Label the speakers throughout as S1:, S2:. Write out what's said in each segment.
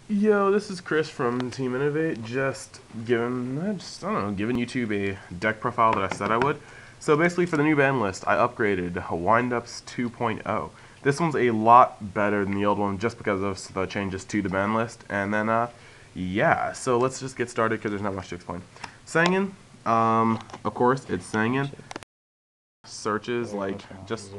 S1: Yo, this is Chris from Team Innovate. I don't know, giving YouTube a deck profile that I said I would. So basically, for the new Banlist, I upgraded Windups 2.0. This one's a lot better than the old one, just because of the changes to the Banlist. And then, yeah. So let's just get started because there's not much to explain. Sangin, of course, it's Sangin. Searches like just.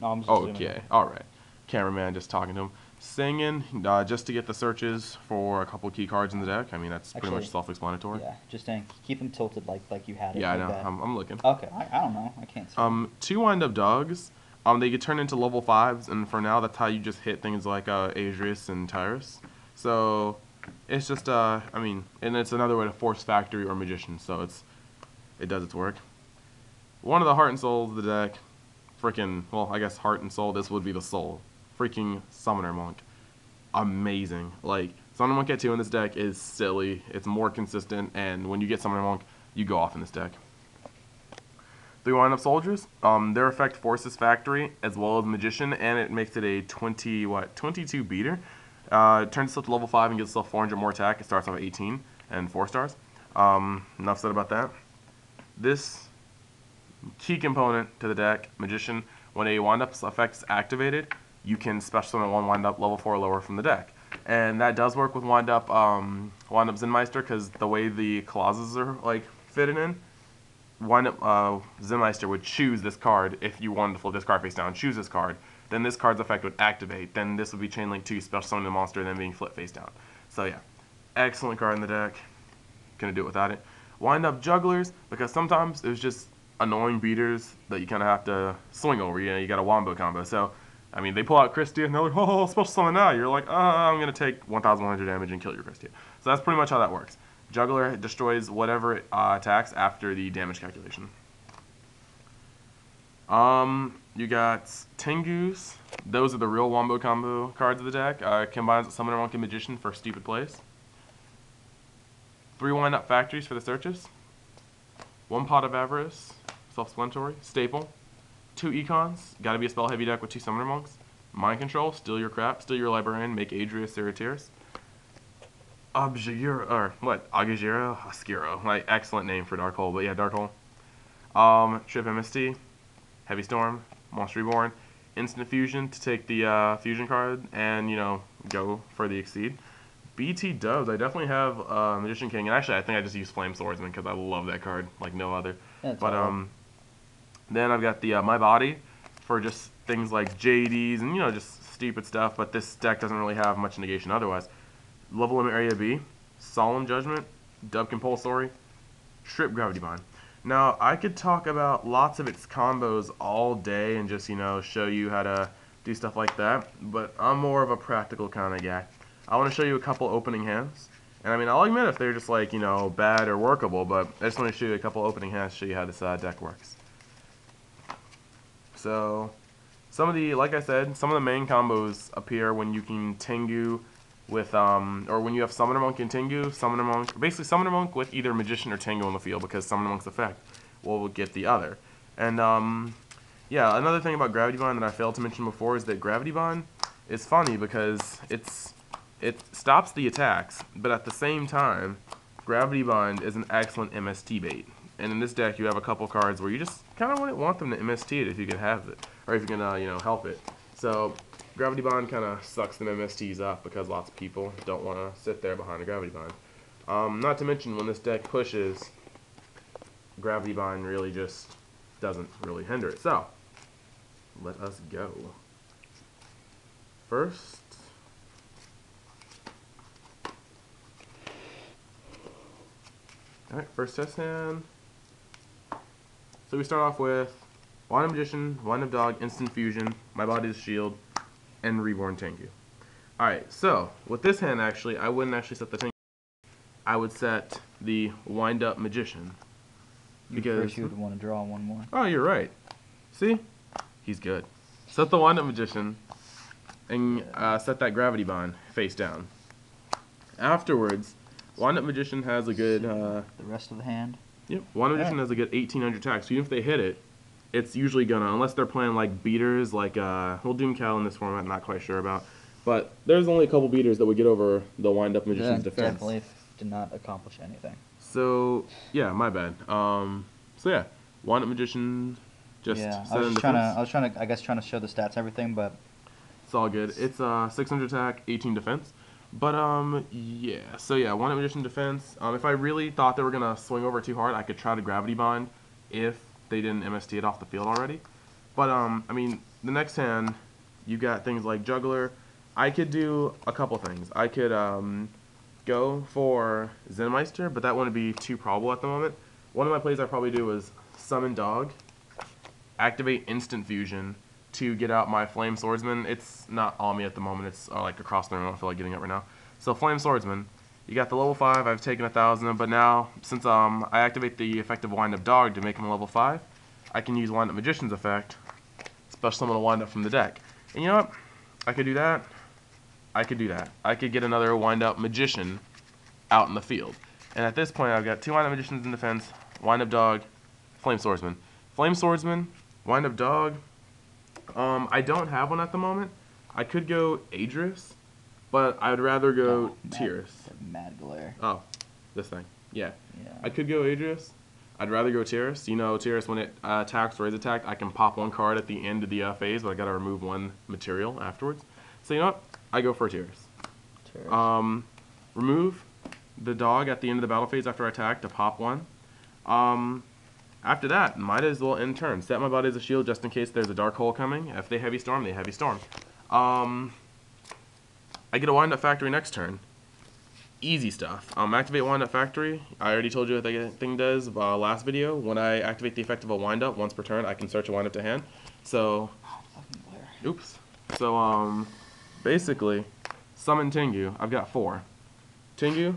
S2: No, I'm just
S1: Oh,
S2: zooming
S1: okay,
S2: in.
S1: all right. Cameraman just talking to him. Singing, just to get the searches for a couple key cards in the deck. I mean, that's pretty much
S2: Actually,
S1: self-explanatory.
S2: Yeah, just keep them tilted like you had it.
S1: Yeah, I
S2: like
S1: know.
S2: that.
S1: I'm looking.
S2: Okay, I don't know. I can't see.
S1: Two wind-up dogs. They get turned into level 5s, and for now, that's how you just hit things like Adrius and Tyrus. So, it's just, I mean, and it's another way to force Factory or Magician, so it does its work. One of the heart and souls of the deck, freaking, well, I guess heart and soul, this would be the soul. Freaking Summoner Monk. Amazing. Like, Summoner Monk at 2 in this deck is silly. It's more consistent, and when you get Summoner Monk, you go off in this deck. 3 wind-up soldiers. Their effect forces Factory as well as Magician, and it makes it a 22 beater. It turns itself to level 5 and gives itself 400 more attack. It starts off at 18 and 4 stars. Enough said about that. This key component to the deck, Magician, when a wind-up effect is activated, you can special summon one wind-up level 4 or lower from the deck. And that does work with wind-up Zenmeister, because the way the clauses are like fitted in, wind-up Zenmeister would choose this card if you wanted to flip this card face down. Choose this card, then this card's effect would activate. Then this would be chain link to special summon the monster, then being flipped face down. So yeah, excellent card in the deck. Couldn't do it without it. Wind-up jugglers, because sometimes there's just annoying beaters that you kind of have to swing over. You know, you got a wombo combo. So, I mean, they pull out Christia and they're like, oh, special summon now. You're like, I'm going to take 1,100 damage and kill your Christia. So that's pretty much how that works. Juggler destroys whatever it attacks after the damage calculation. You got Tengus. Those are the real wombo combo cards of the deck. Combines Summoner Monk and Magician for stupid plays. 3 wind-up factories for the searches. 1 Pot of Avarice, self-explanatory. Staple. 2 Econs, gotta be a spell heavy deck with 2 Summoner Monks. Mind Control, steal your crap, steal your Librarian, make Adrius Ceratiris. Agajiro? Oscuro. Like, excellent name for Dark Hole, but yeah, Dark Hole. Trip MST, Heavy Storm, Monster Reborn. Instant Fusion to take the fusion card and, you know, go for the Exceed. BT Dubs, I definitely have Magician King, and actually I think I just use Flame Swordsman because I love that card like no other. But then I've got the My Body for just things like JDs and, you know, just stupid stuff, but this deck doesn't really have much negation otherwise. Level Limit Area B, Solemn Judgment, Dub Compulsory, Trip Gravity Bind. Now, I could talk about lots of its combos all day and just, you know, show you how to do stuff like that, but I'm more of a practical kind of guy. I want to show you a couple opening hands. And I mean, I'll admit if they're just like, you know, bad or workable, but I just want to show you a couple opening hands to show you how this deck works. So, like I said, some of the main combos appear when you can Tengu with, or when you have Summoner Monk and Tengu, Summoner Monk, basically Summoner Monk with either Magician or Tengu on the field, because Summoner Monk's effect will get the other. And, yeah, another thing about Gravity Bind that I failed to mention before is that Gravity Bind is funny because it stops the attacks, but at the same time, Gravity Bind is an excellent MST bait. And in this deck, you have a couple cards where you just kind of wouldn't want them to MST it if you can have it, or if you can, you know, help it. So Gravity Bind kind of sucks them MSTs up because lots of people don't want to sit there behind a Gravity Bind. Not to mention when this deck pushes, Gravity Bind really just doesn't really hinder it. So let us go. First, alright, first test hand. So we start off with Wind-Up Magician, Wind-Up Dog, Instant Fusion, My Body's Shield, and Reborn Tengu. Alright, so with this hand actually, I wouldn't actually set the Tengu. I would set the Wind-Up Magician. Because
S2: first you would want to draw one more.
S1: Oh, you're right. See? He's good. Set the Wind-Up Magician and set that Gravity Bind face down. Afterwards, Wind-Up Magician has a good...
S2: the rest of the hand?
S1: Yep, Wind-Up Magician has a good 1,800 attack, so even if they hit it, it's usually gonna, unless they're playing like beaters, like, well, Doom Cal in this format, I'm not quite sure about, But there's only a couple beaters that would get over the wind-up magician's defense.
S2: Definitely did not accomplish anything.
S1: So yeah, my bad. So yeah, wind-up magician just set in defense.
S2: I was trying to, I guess, trying to show the stats and everything, but
S1: it's all good. It's 600 attack, 18 defense. But yeah. So yeah, wind-up magician defense. If I really thought they were gonna swing over too hard, I could try to gravity bind if they didn't MST it off the field already. But I mean, the next hand, you got things like juggler. I could do a couple things. I could go for Zenmeister, but that wouldn't be too probable at the moment. One of my plays I'd probably do is summon dog, activate instant fusion to get out my flame swordsman. It's not on me at the moment. It's like across the room. I don't feel like getting it right now. So flame swordsman. You got the level 5. I've taken 1,000, but now since I activate the effect of wind up dog to make him a level 5, I can use wind up magician's effect, special summon a wind up from the deck. And you know what? I could do that. I could do that. I could get another wind-up magician out in the field. And at this point, I've got 2 wind-up magicians in defense, wind-up dog, flame swordsman. Flame swordsman, wind-up dog. I don't have one at the moment. I could go Adris, but I would rather go Tyrus.
S2: Mad glare.
S1: Oh, this thing. Yeah.
S2: Yeah.
S1: I could go Adris. I'd rather go Tyrus. You know, Tyrus, when it attacks or is attacked, I can pop 1 card at the end of the phase, but I gotta remove 1 material afterwards. So you know what? I go for Tyrus. Remove the dog at the end of the battle phase after attack to pop 1. After that, might as well end turn. Set my body as a shield just in case there's a dark hole coming. If they heavy storm, they heavy storm. I get a wind up factory next turn. Easy stuff. Activate wind up factory. I already told you what that thing does last video. When I activate the effect of a wind up once per turn, I can search a wind up to hand. So, oops. So basically, summon Tengu. I've got 4. Tengu,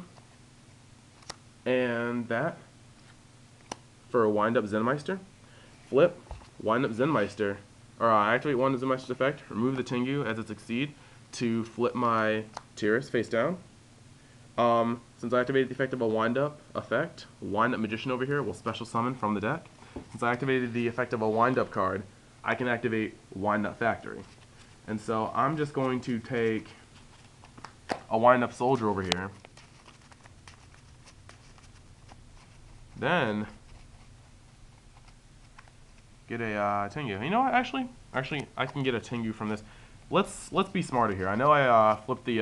S1: and that for a wind up Zenmeister. Flip, wind up Zenmeister, or activate wind up Zenmeister's effect. Remove the Tengu as it succeed to flip my Tyrus face down. Since I activated the effect of a wind up effect, wind up magician over here will special summon from the deck. Since I activated the effect of a wind up card, I can activate wind up factory. And so I'm just going to take a wind up soldier over here. Then get a Tengu. You know what? Actually, I can get a Tengu from this. Let's be smarter here. I know I flipped the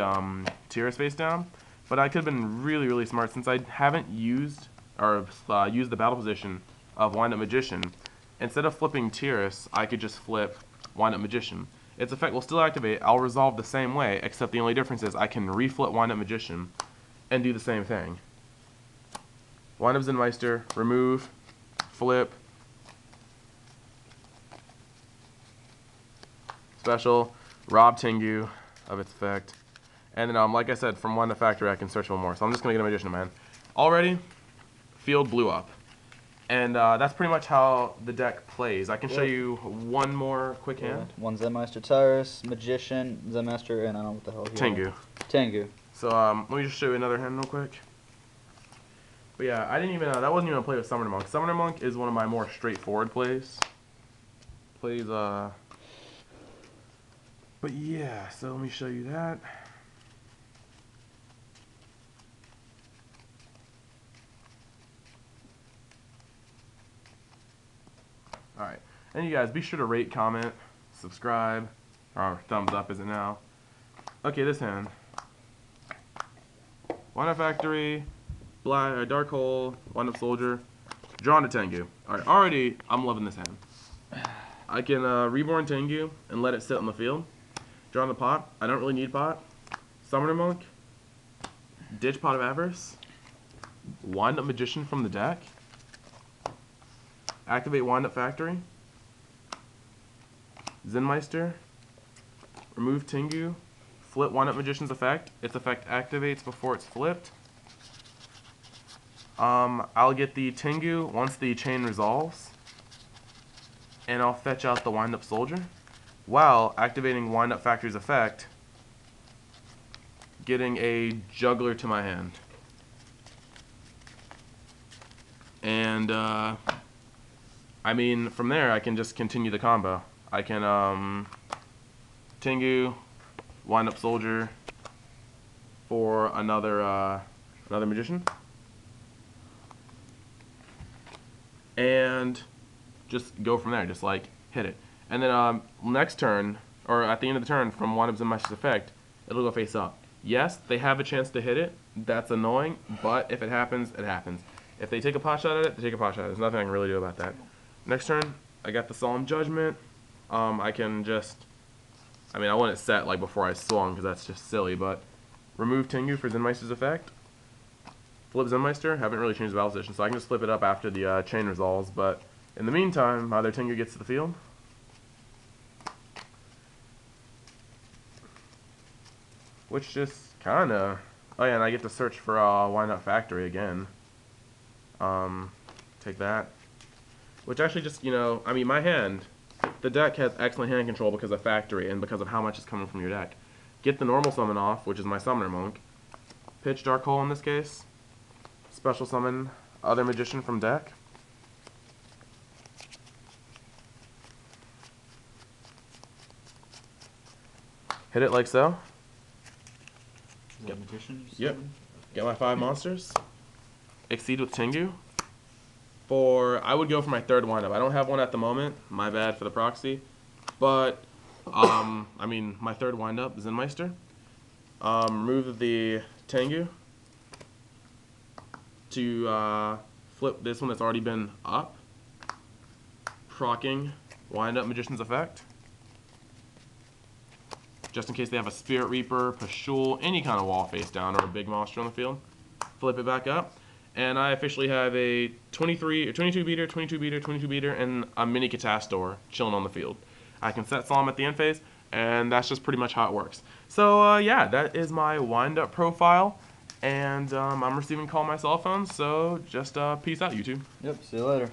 S1: Tyrus face down, but I could have been really smart since I haven't used used the battle position of wind up magician. Instead of flipping Tyrus, I could just flip wind up magician. Its effect will still activate. I'll resolve the same way, except the only difference is I can reflip wind up magician and do the same thing. Wind up Zenmeister, remove, flip, special, rob Tengu of its effect. And then, like I said, from wind up factory, I can search 1 more. So I'm just going to get a magician, man. Already, field blew up. And that's pretty much how the deck plays. I can show you 1 more quick hand.
S2: 1 Zenmeister Tyrus, Magician, Zenmeister, and I don't know what the hell here.
S1: Tengu.
S2: Tengu.
S1: So let me just show you another hand real quick. But yeah, I didn't even, that wasn't even a play with Summoner Monk. Summoner Monk is one of my more straightforward plays. But yeah, so let me show you that. Alright, and you guys, be sure to rate, comment, subscribe, or thumbs up is it now. Okay, this hand. Wind up factory, dark hole, wind up soldier, drawn to Tengu. Alright, already I'm loving this hand. I can reborn Tengu and let it sit on the field. Draw on the pot. I don't really need pot. Summoner Monk, ditch Pot of Avarice, wind up magician from the deck. Activate Wind Up Factory, Zenmeister, remove Tengu, flip Wind Up Magician's effect. Its effect activates before it's flipped. I'll get the Tengu once the chain resolves, and I'll fetch out the Wind Up Soldier while activating Wind Up Factory's effect, getting a Juggler to my hand. And I mean, from there, I can just continue the combo. I can Tengu, wind up soldier for another magician, and just go from there. Just like hit it, and then next turn or at the end of the turn from wind up Zen-Meister's effect, it'll go face up. Yes, they have a chance to hit it. That's annoying, but if it happens, it happens. If they take a pot shot at it, they take a pot shot. There's nothing I can really do about that. Next turn, I got the Solemn Judgment. I can just, I mean, I want it set like before I swung because that's just silly, but remove Tengu for Zen-Meister's effect. Flip Zen-Meister. Haven't really changed the battle position, so I can just flip it up after the chain resolves, but in the meantime, either Tengu gets to the field, which just kind of, oh yeah, and I get to search for Wind Up Factory again. Take that. Which actually just, you know, I mean, my hand, the deck has excellent hand control because of Factory and because of how much is coming from your deck. Get the normal summon off, which is my Summoner Monk. Pitch Dark Hole in this case. Special summon other Magician from deck. Hit it like so.
S2: Is that magician?
S1: Yep. Get my 5 monsters. Exceed with Tengu. I would go for my third windup. I don't have one at the moment. My bad for the proxy. But, I mean, my third windup, Zen-Meister. Remove the Tengu to flip this one that's already been up. Procking windup Magician's effect. Just in case they have a Spirit Reaper, Pashul, any kind of wall face down, or a big monster on the field. Flip it back up. And I officially have a 22 beater, 22 beater, 22 beater, and a mini Catastor chilling on the field. I can set Solemn at the end phase, and that's just pretty much how it works. So yeah, that is my wind-up profile, and I'm receiving call on my cell phone, so just peace out, YouTube.
S2: Yep, see you later.